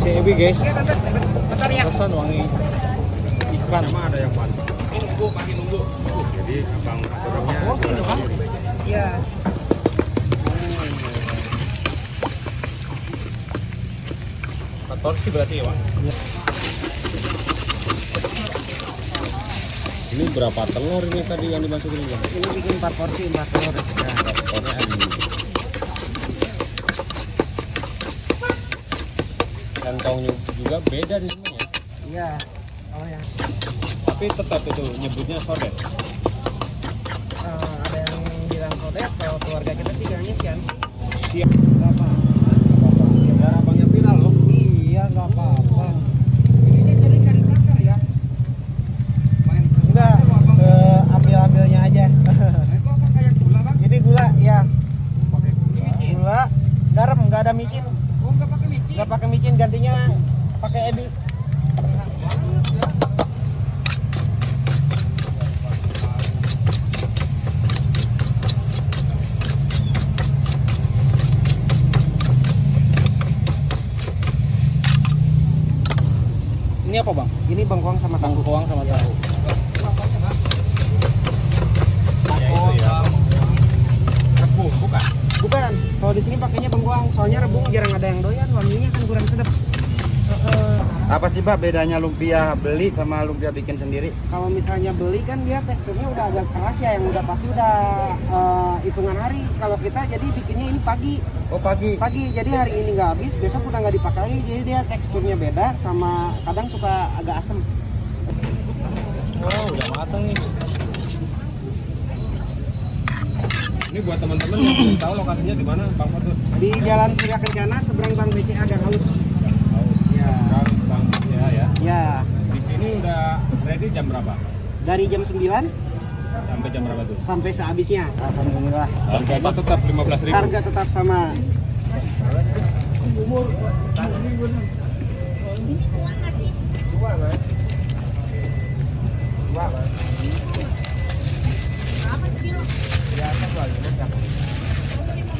Si Ebi guys, pesan wangi ikan. Emang ada yang paling. Nunggu. Jadi abang orangnya. Iya. 4 porsi berarti ya, Bang? Ini berapa telur ini tadi yang dimasukin, Bang? Ini bikin 4 porsi 4 telur. Nah, telurnya ini. Kantongnya juga beda di semuanya. Iya. Kalau yang Tapi tetap itu nyebutnya sodet. ada yang bilang sodet, kalau keluarga kita sih bilangnya sian. Siap. Enggak apa-apa. Biar abangnya viral loh. Iya, nggak apa-apa. Ini cari cakar ya. Enggak, ambil-ambilnya aja. Itu apa kayak gula, Bang? Ini gula, ya. Pakai micin. Gula, garam, nggak ada micin. Oh, enggak pakai micin. Nggak pakai micin, gantinya pakai ebi. Ini apa, Bang? Ini bengkoang sama tahu. Bengkoang sama tahu. Ya itu ya. Rebung, bukan? Bukan, kalau di sini pakainya bengkoang. Soalnya rebung jarang ada yang doyan, wanginya kan kurang sedap. Apa sih, Pak, bedanya lumpia beli sama lumpia bikin sendiri? Kalau misalnya beli kan dia teksturnya udah agak keras ya, yang udah pasti udah hitungan hari. Kalau kita jadi bikinnya ini pagi. Oh, pagi. Pagi, jadi hari ini nggak habis, besok udah nggak dipakai lagi. Jadi dia teksturnya beda, sama kadang suka agak asem. Wow, udah matang nih. Ini buat teman-teman yang belum tahu lokasinya di mana, Bang Fatur. Di Jalan Surya Kencana, seberang Bank BCA agak halus. Ya. Bang, ya. Ya, Di sini udah ready jam berapa? dari jam 9 Sampai jam berapa tuh? sampai sehabisnya. Alhamdulillah. Harganya tetap 15.000. Harga tetap sama.